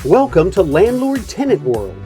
Welcome to Landlord Tenant World.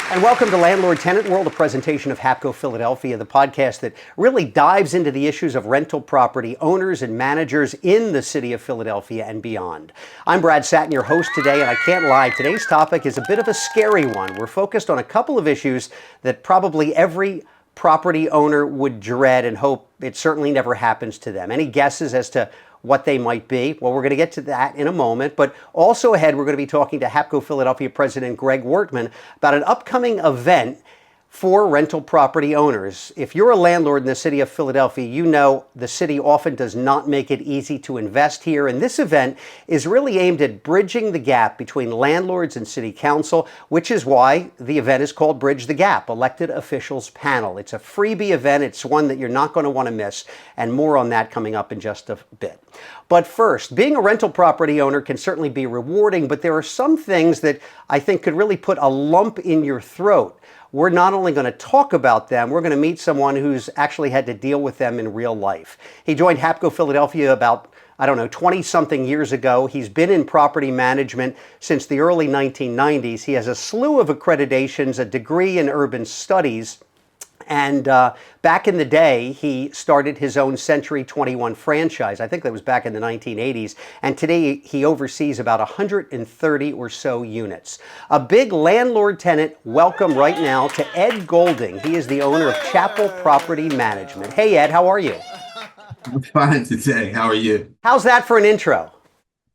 And welcome to Landlord Tenant World, a presentation of Hapco Philadelphia, the podcast that really dives into the issues of rental property owners and managers in the city of Philadelphia and beyond. I'm Brad Satin, your host today, and I can't lie, today's topic is a bit of a scary one. We're focused on a couple of issues that probably every property owner would dread and hope it certainly never happens to them. Any guesses as to what they might be? Well, we're going to get to that in a moment, but also ahead, we're going to be talking to Hapco Philadelphia President Greg Wortman about an upcoming event for rental property owners. If you're a landlord in the city of Philadelphia, you know the city often does not make it easy to invest here, and this event is really aimed at bridging the gap between landlords and city council, which is why the event is called Bridge the Gap, Elected Officials Panel. It's a freebie event. It's one that you're not going to want to miss, and more on that coming up in just a bit. But first, being a rental property owner can certainly be rewarding, but there are some things that I think could really put a lump in your throat. We're not only going to talk about them, we're going to meet someone who's actually had to deal with them in real life. He joined Hapco Philadelphia about 20-something years ago. He's been in property management since the early 1990s. He has a slew of accreditations, a degree in urban studies, and back in the day, he started his own Century 21 franchise. I think that was back in the 1980s. And today, he oversees about 130 or so units. A big landlord-tenant welcome right now to Ed Golding. He is the owner of Chapel Property Management. Hey, Ed, how are you? I'm fine today. How are you? How's that for an intro?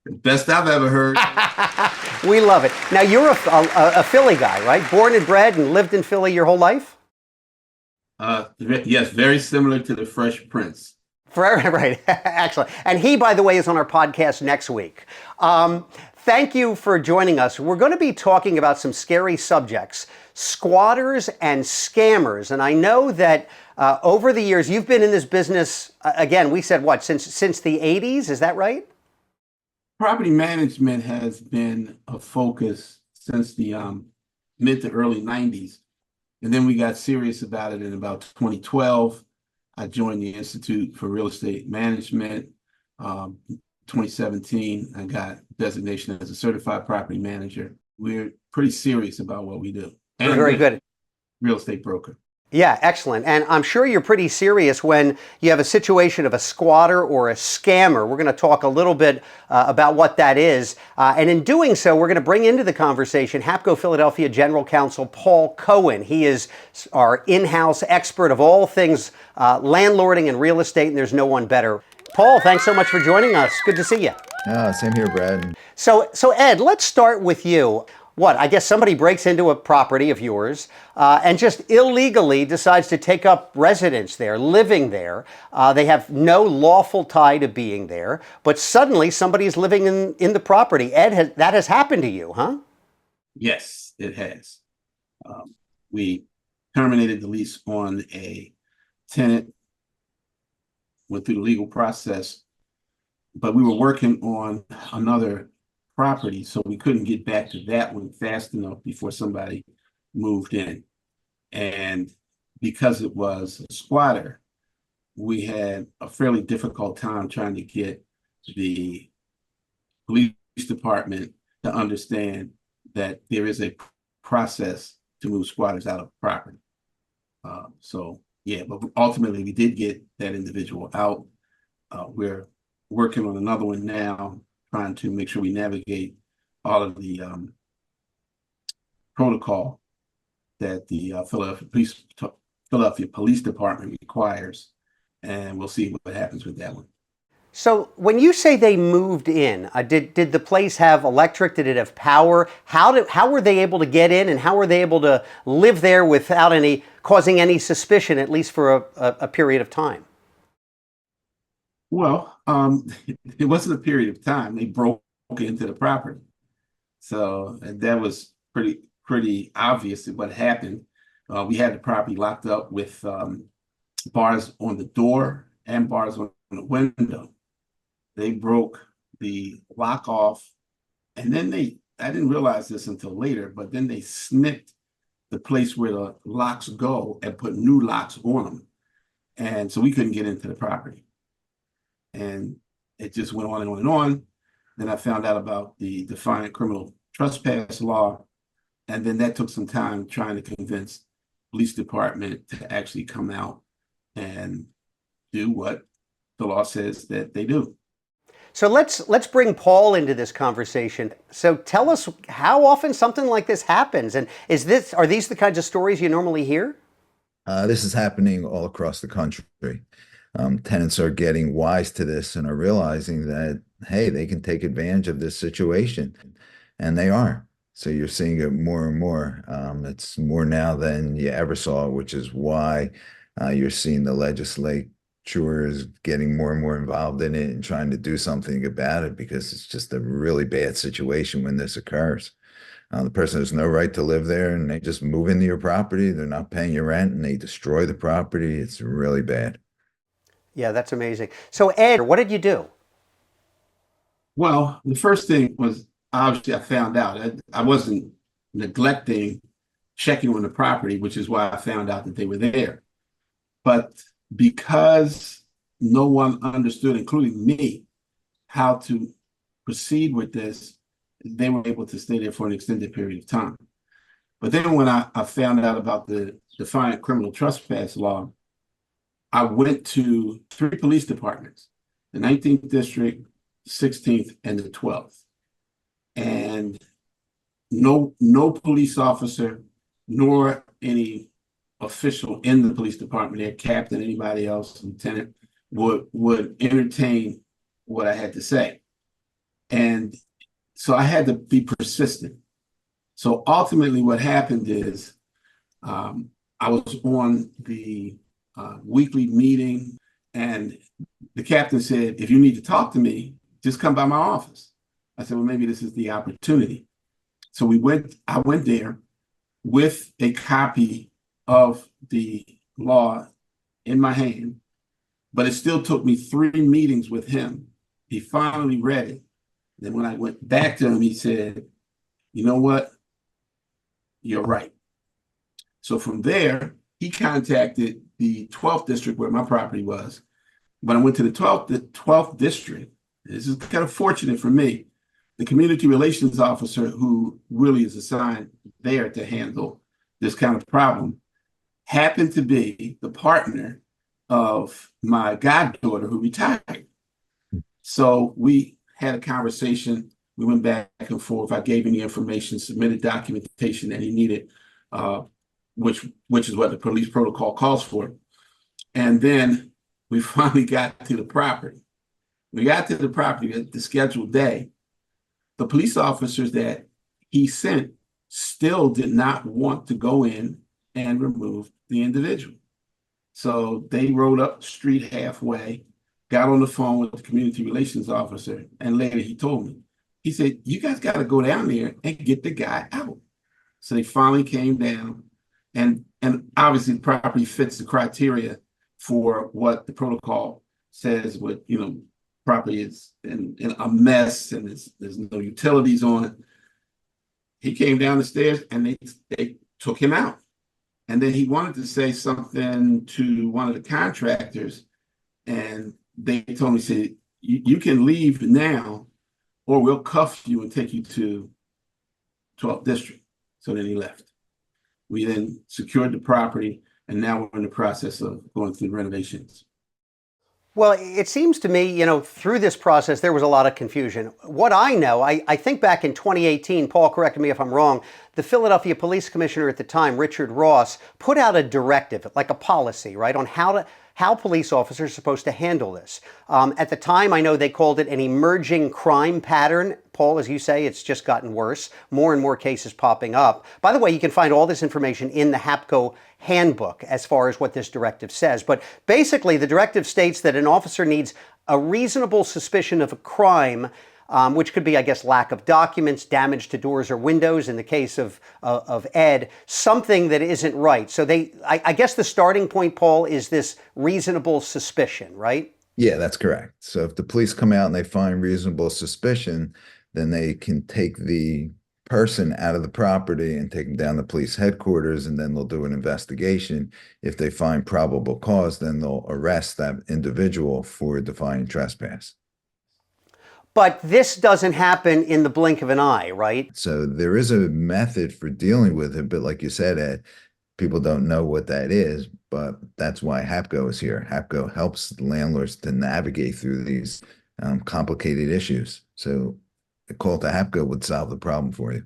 Best I've ever heard. We love it. Now, you're a Philly guy, right? Born and bred and lived in Philly your whole life? Yes, very similar to the Fresh Prince. Right, excellent. And he, by the way, is on our podcast next week. Thank you for joining us. We're going to be talking about some scary subjects, squatters and scammers. And I know that over the years, you've been in this business, again, we said what, since the 80s, is that right? Property management has been a focus since the mid to early 90s. And then we got serious about it in about 2012. I joined the Institute for Real Estate Management. 2017, I got designation as a certified property manager. We're pretty serious about what we do. And very good. Real estate broker. Yeah, excellent. And I'm sure you're pretty serious when you have a situation of a squatter or a scammer. We're going to talk a little bit about what that is. And in doing so, we're going to bring into the conversation Hapco Philadelphia General Counsel Paul Cohen. He is our in-house expert of all things landlording and real estate, and there's no one better. Paul, thanks so much for joining us. Good to see you. Same here, Brad. So Ed, let's start with you. I guess somebody breaks into a property of yours and just illegally decides to take up residence there, living there. They have no lawful tie to being there, but suddenly somebody's living in the property. Ed, that has happened to you, huh? Yes, it has. We terminated the lease on a tenant, went through the legal process, but we were working on another property, so we couldn't get back to that one fast enough before somebody moved in. And because it was a squatter, we had a fairly difficult time trying to get the police department to understand that there is a process to move squatters out of property. But ultimately we did get that individual out. We're working on another one now, trying to make sure we navigate all of the protocol that the Philadelphia Police Department requires, and we'll see what happens with that one. So when you say they moved in, did the place have electric? Did it have power? How were they able to get in, and how were they able to live there without causing any suspicion, at least for a period of time? Well, it wasn't a period of time. They broke into the property. So that was pretty pretty obvious what happened. We had the property locked up with bars on the door and bars on the window. They broke the lock off, and then I didn't realize this until later, but then they snipped the place where the locks go and put new locks on them. And so we couldn't get into the property. And it just went on and on and on. Then I found out about the defiant criminal trespass law. And then that took some time trying to convince the police department to actually come out and do what the law says that they do. So let's bring Paul into this conversation. So tell us how often something like this happens, and are these the kinds of stories you normally hear? This is happening all across the country. Tenants are getting wise to this and are realizing that, hey, they can take advantage of this situation, and they are. So you're seeing it more and more. It's more now than you ever saw, which is why you're seeing the legislatures getting more and more involved in it and trying to do something about it, because it's just a really bad situation when this occurs. The person has no right to live there, and they just move into your property. They're not paying your rent, and they destroy the property. It's really bad. Yeah, that's amazing. So Ed, what did you do? Well, the first thing was, obviously I found out I wasn't neglecting checking on the property, which is why I found out that they were there. But because no one understood, including me, how to proceed with this, they were able to stay there for an extended period of time. But then when I found out about the defiant criminal trespass law, I went to 3 police departments, the 19th district, 16th, and the 12th. And no police officer, nor any official in the police department, their captain, anybody else, lieutenant, would entertain what I had to say. And so I had to be persistent. So ultimately what happened is I was on the weekly meeting, and the captain said, if you need to talk to me, just come by my office. I said, well, maybe this is the opportunity. So I went there with a copy of the law in my hand, but it still took me 3 meetings with him. He finally read it. Then when I went back to him, he said, you know what? You're right. So from there, he contacted the 12th district where my property was. When I went to the 12th district, this is kind of fortunate for me, the community relations officer, who really is assigned there to handle this kind of problem, happened to be the partner of my goddaughter who retired. So we had a conversation. We went back and forth. I gave him the information, submitted documentation that he needed, which is what the police protocol calls for. And then we finally got to the property. We got to the property at the scheduled day. The police officers that he sent still did not want to go in and remove the individual. So they rode up the street halfway, got on the phone with the community relations officer, and later he told me, he said, you guys got to go down there and get the guy out. So they finally came down, and obviously the property fits the criteria for what the protocol says with, property is in a mess and there's no utilities on it. He came down the stairs and they took him out. And then he wanted to say something to one of the contractors, and they told me, say, you can leave now or we'll cuff you and take you to 12th district. So then he left. We then secured the property, and now we're in the process of going through renovations. Well, it seems to me, through this process, there was a lot of confusion. What I know, I think back in 2018, Paul, correct me if I'm wrong, the Philadelphia Police Commissioner at the time, Richard Ross, put out a directive, like a policy, right, on how police officers are supposed to handle this. At the time, I know they called it an emerging crime pattern. Paul, as you say, it's just gotten worse. More and more cases popping up. By the way, you can find all this information in the Hapco handbook as far as what this directive says. But basically, the directive states that an officer needs a reasonable suspicion of a crime which could be, I guess, lack of documents, damage to doors or windows in the case of Ed, something that isn't right. So I guess the starting point, Paul, is this reasonable suspicion, right? Yeah, that's correct. So if the police come out and they find reasonable suspicion, then they can take the person out of the property and take them down to police headquarters, and then they'll do an investigation. If they find probable cause, then they'll arrest that individual for defying trespass. But this doesn't happen in the blink of an eye, right? So there is a method for dealing with it, but like you said, Ed, people don't know what that is, but that's why Hapco is here. Hapco helps landlords to navigate through these complicated issues. So a call to Hapco would solve the problem for you.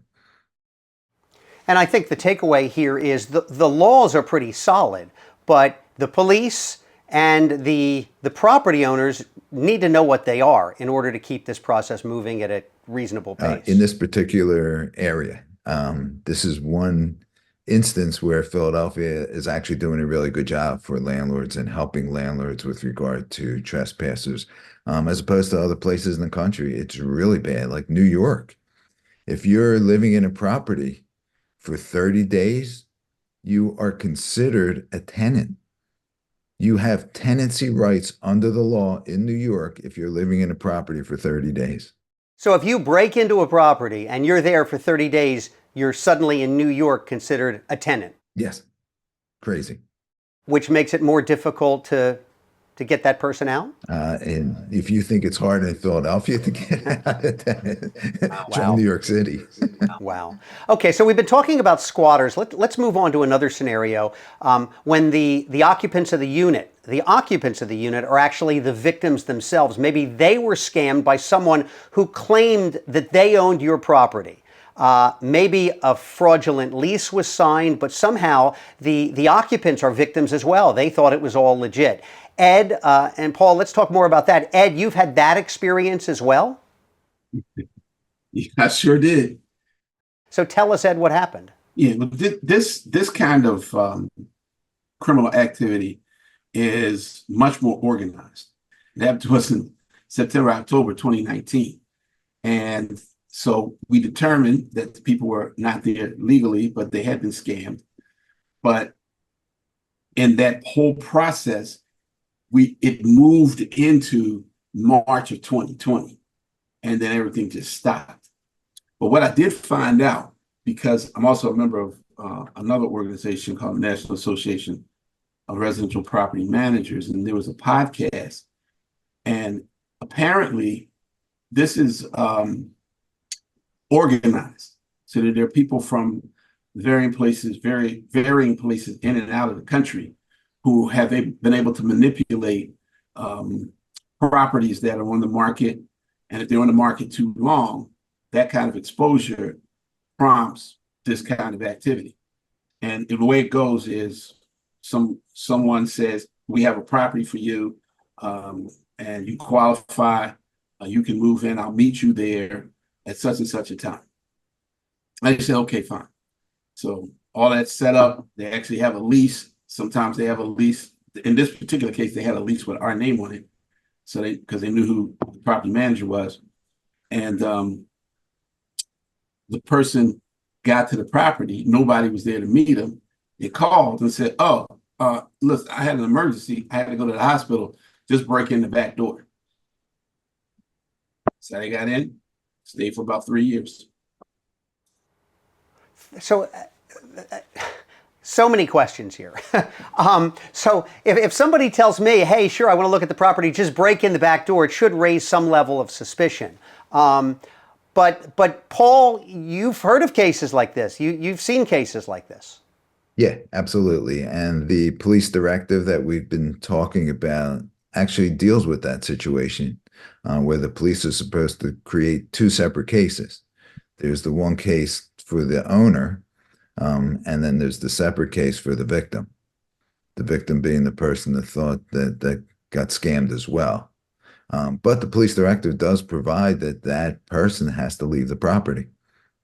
And I think the takeaway here is the laws are pretty solid, but the police and the property owners need to know what they are in order to keep this process moving at a reasonable pace. In this particular area, this is one instance where Philadelphia is actually doing a really good job for landlords and helping landlords with regard to trespassers, as opposed to other places in the country. It's really bad, like New York. If you're living in a property for 30 days, you are considered a tenant. You have tenancy rights under the law in New York if you're living in a property for 30 days. So if you break into a property and you're there for 30 days, you're suddenly in New York considered a tenant. Yes. Crazy. Which makes it more difficult to get that person out? And if you think it's hard in Philadelphia to get out of that, join New York City. Wow. Okay, so we've been talking about squatters. Let's move on to another scenario. When the occupants of the unit are actually the victims themselves. Maybe they were scammed by someone who claimed that they owned your property. Maybe a fraudulent lease was signed, but somehow the occupants are victims as well. They thought it was all legit. Ed and Paul, let's talk more about that. Ed, you've had that experience as well? Yeah, I sure did. So tell us, Ed, what happened? Yeah, but this kind of criminal activity is much more organized. It happened to us in September, October 2019. And so we determined that the people were not there legally, but they had been scammed. But in that whole process, it moved into March of 2020, and then everything just stopped. But what I did find out, because I'm also a member of another organization called the National Association of Residential Property Managers, and there was a podcast, and apparently this is organized, so that there are people from varying places in and out of the country who have been able to manipulate properties that are on the market. And if they're on the market too long, that kind of exposure prompts this kind of activity. And the way it goes is someone says, we have a property for you, and you qualify, you can move in, I'll meet you there at such and such a time. I say, okay, fine. So all that's set up, they actually have a lease. Sometimes they have a lease. In this particular case, they had a lease with our name on it. So because they knew who the property manager was. And the person got to the property. Nobody was there to meet him. They called and said, oh, listen, I had an emergency. I had to go to the hospital. Just break in the back door. So they got in, stayed for about 3 years. So many questions here. So if somebody tells me, hey, sure, I want to look at the property, just break in the back door, it should raise some level of suspicion. But Paul, you've heard of cases like this. You've seen cases like this. Yeah, absolutely. And the police directive that we've been talking about actually deals with that situation, where the police are supposed to create two separate cases. There's the one case for the owner, and then there's the separate case for the victim being the person that thought that got scammed as well. But the police directive does provide that person has to leave the property.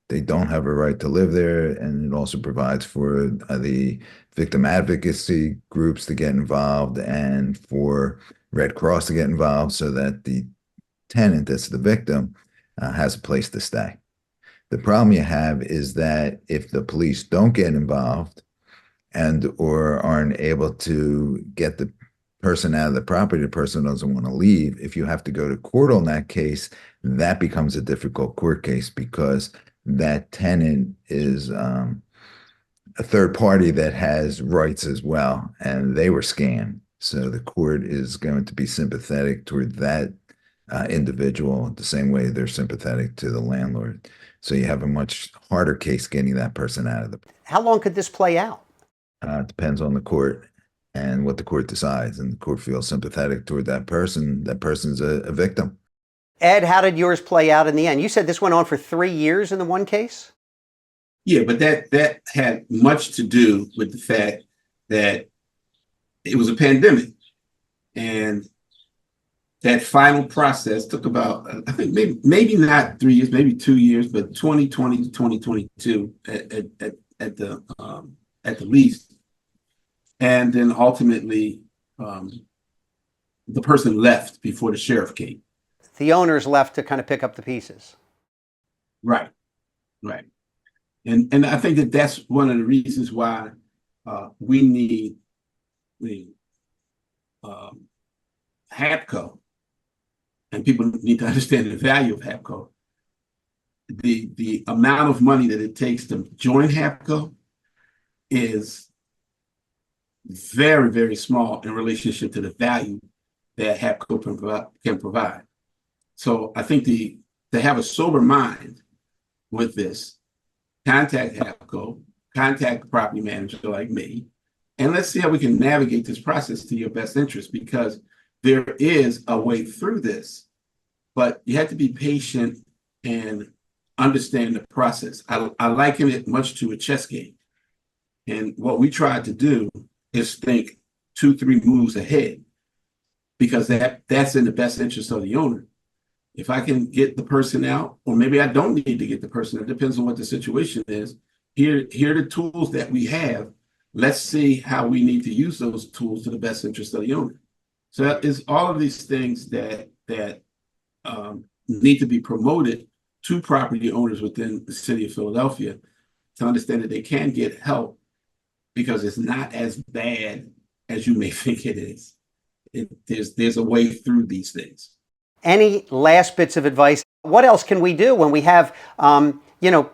They don't have a right to live there, and it also provides for the victim advocacy groups to get involved and for Red Cross to get involved, so that the tenant, that's the victim, has a place to stay. The problem you have is that if the police don't get involved and or aren't able to get the person out of the property, the person doesn't want to leave. If you have to go to court on that case, that becomes a difficult court case because that tenant is a third party that has rights as well, and they were scammed. So the court is going to be sympathetic toward that individual the same way they're sympathetic to the landlord. So you have a much harder case getting that person out of the. How long could this play out? It depends on the court and what the court decides. And the court feels sympathetic toward that person. That person's a victim. Ed, how did yours play out in the end? You said this went on for 3 years in the one case? Yeah, but that had much to do with the fact that it was a pandemic. And that final process took about, I think maybe not 3 years, maybe 2 years, but 2020 to 2022 at the least. And then ultimately, the person left before the sheriff came. The owners left to kind of pick up the pieces. Right. And I think that's one of the reasons why we need Hapco, and people need to understand the value of Hapco. The amount of money that it takes to join Hapco is very, very small in relationship to the value that Hapco can provide. So I think to have a sober mind with this, contact Hapco, contact a property manager like me, and let's see how we can navigate this process to your best interest, because there is a way through this, but you have to be patient and understand the process. I liken it much to a chess game. And what we try to do is think 2-3 moves ahead, because that's in the best interest of the owner. If I can get the person out, or maybe I don't need to get the person, it depends on what the situation is. Here are the tools that we have. Let's see how we need to use those tools to the best interest of the owner. So that is all of these things that need to be promoted to property owners within the city of Philadelphia to understand that they can get help, because it's not as bad as you may think it is. There's a way through these things. Any last bits of advice? What else can we do when we have,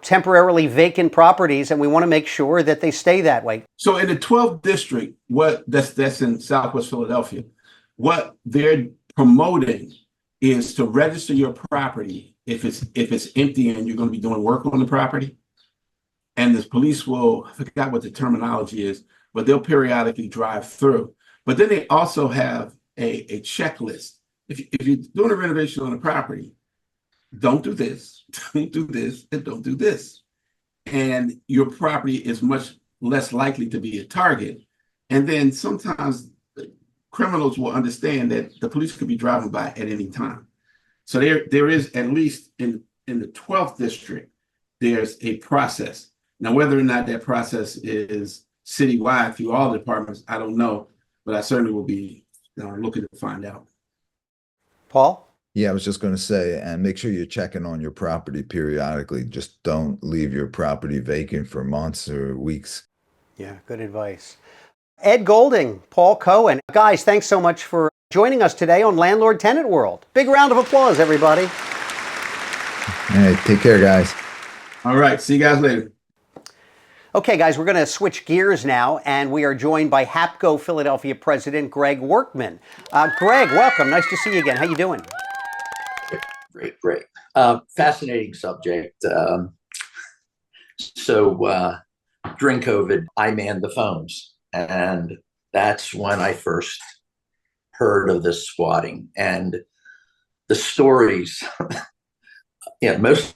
temporarily vacant properties and we want to make sure that they stay that way? So in the 12th district, that's in Southwest Philadelphia, what they're promoting is to register your property if it's empty and you're going to be doing work on the property. And the police will, I forgot what the terminology is, but they'll periodically drive through. But then they also have a checklist. If you're doing a renovation on a property, don't do this, don't do this, and don't do this. And your property is much less likely to be a target. And then sometimes criminals will understand that the police could be driving by at any time. So there is, at least in the 12th district, there's a process. Now, whether or not that process is citywide through all the departments, I don't know, but I certainly will be looking to find out. Paul? Yeah, I was just going to say, and make sure you're checking on your property periodically. Just don't leave your property vacant for months or weeks. Yeah, good advice. Ed Golding, Paul Cohen. Guys, thanks so much for joining us today on Landlord Tenant World. Big round of applause, everybody. All right, take care, guys. All right, see you guys later. Okay, guys, we're going to switch gears now, and we are joined by Hapco Philadelphia President Greg Workman. Greg, welcome. Nice to see you again. How you doing? Great. Fascinating subject. So during COVID, I manned the phones, and that's when I first heard of this squatting. And the stories, most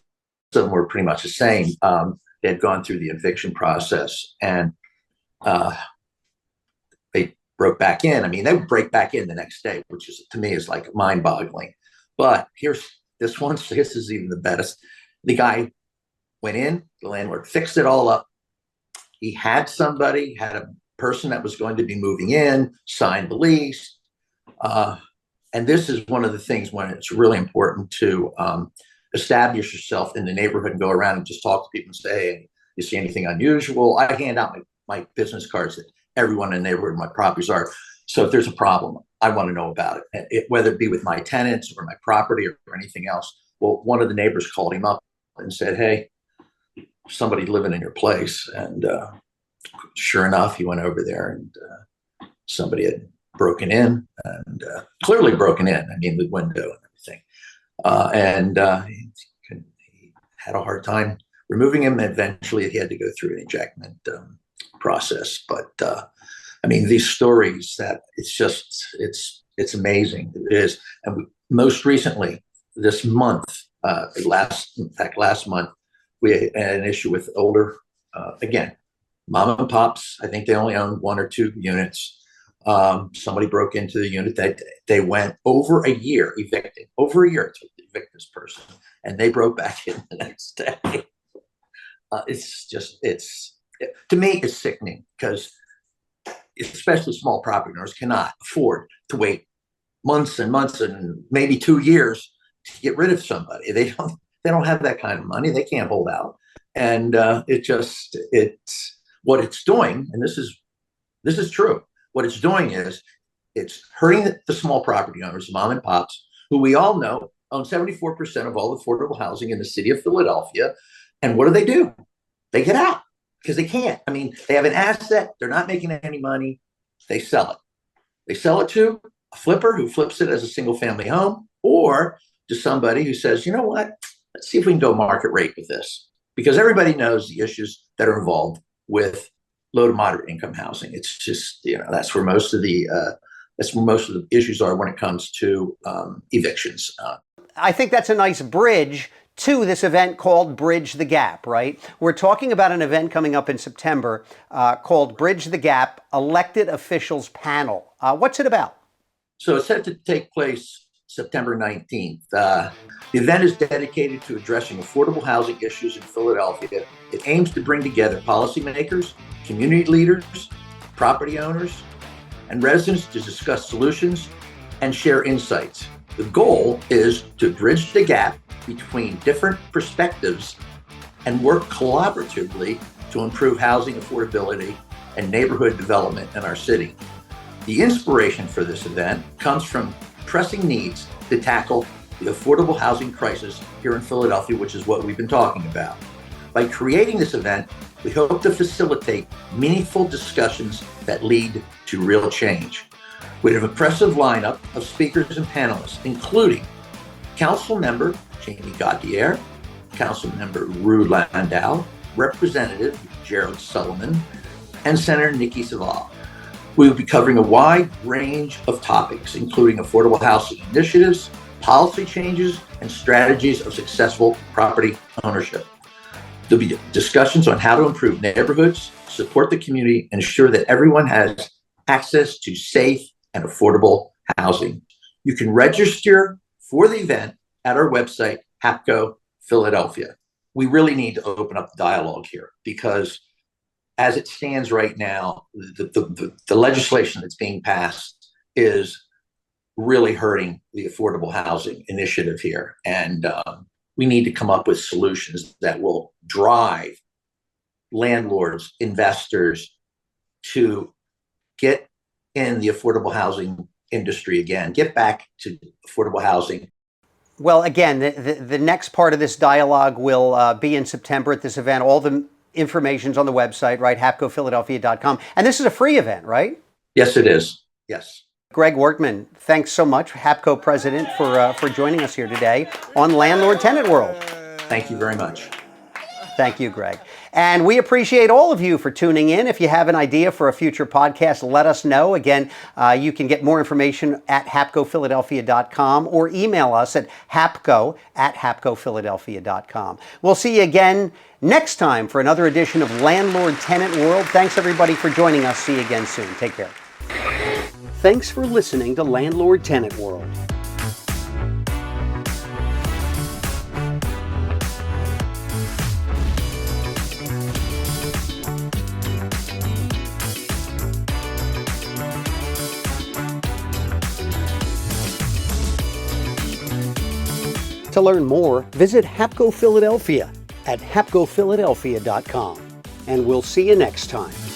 of them were pretty much the same. They had gone through the eviction process, and they broke back in. I mean, they would break back in the next day, which is, to me, is like mind-boggling. But here's this one. This is even the best. The guy went in, the landlord fixed it all up. He had a person that was going to be moving in, signed the lease. And this is one of the things when it's really important to establish yourself in the neighborhood and go around and just talk to people and say, hey, you see anything unusual? I hand out my business cards that everyone in the neighborhood, my properties are. So if there's a problem, I want to know about it, whether it be with my tenants or my property or anything else. Well, one of the neighbors called him up and said, hey, somebody living in your place. And sure enough, he went over there and somebody had broken in and clearly broken in. I mean, the window and everything. He had a hard time removing him. Eventually, he had to go through an ejectment process. But I mean, these stories that it's amazing. It is. And most recently, this month, last month, we had an issue with older, again, mom and pops. I think they only owned 1 or 2 units. Somebody broke into the unit that they went over a year evicting, over a year to evict this person, and they broke back in the next day. To me, it's sickening because especially small property owners cannot afford to wait months and months and maybe 2 years to get rid of somebody. They don't have that kind of money. They can't hold out. And it's what it's doing. And this is true. What it's doing is it's hurting the small property owners, mom and pops, who we all know own 74% of all affordable housing in the city of Philadelphia. And what do? They get out because they can't. I mean, they have an asset. They're not making any money. They sell it. They sell it to a flipper who flips it as a single family home, or to somebody who says, you know what, let's see if we can go market rate with this. Because everybody knows the issues that are involved with low to moderate income housing. It's just, that's where most of the issues are when it comes to evictions. I think that's a nice bridge to this event called Bridge the Gap, right? We're talking about an event coming up in September called Bridge the Gap Elected Officials Panel. What's it about? So it's set to take place September 19th. The event is dedicated to addressing affordable housing issues in Philadelphia. It aims to bring together policymakers, community leaders, property owners, and residents to discuss solutions and share insights. The goal is to bridge the gap between different perspectives and work collaboratively to improve housing affordability and neighborhood development in our city. The inspiration for this event comes from pressing needs to tackle the affordable housing crisis here in Philadelphia, which is what we've been talking about. By creating this event, we hope to facilitate meaningful discussions that lead to real change. We have an impressive lineup of speakers and panelists, including Council Member Jamie Gauthier, Council Member Rue Landau, Representative Gerald Sullivan, and Senator Nikki Saval. We will be covering a wide range of topics, including affordable housing initiatives, policy changes, and strategies of successful property ownership. There'll be discussions on how to improve neighborhoods, support the community, and ensure that everyone has access to safe and affordable housing. You can register for the event at our website, Hapco Philadelphia. We really need to open up the dialogue here because as it stands right now, the legislation that's being passed is really hurting the affordable housing initiative here. And we need to come up with solutions that will drive landlords, investors to get in the affordable housing industry again, get back to affordable housing. Well, again, the next part of this dialogue will be in September at this event. All the information's on the website, right? HapcoPhiladelphia.com. And this is a free event, right? Yes, it is. Yes. Greg Workman, thanks so much, Hapco president, for joining us here today on Landlord Tenant World. Thank you very much. Thank you, Greg. And we appreciate all of you for tuning in. If you have an idea for a future podcast, let us know. Again, you can get more information at HapcoPhiladelphia.com or email us at hapco@HapcoPhiladelphia.com. We'll see you again next time for another edition of Landlord Tenant World. Thanks, everybody, for joining us. See you again soon. Take care. Thanks for listening to Landlord Tenant World. To learn more, visit Hapco Philadelphia at hapcophiladelphia.com. And we'll see you next time.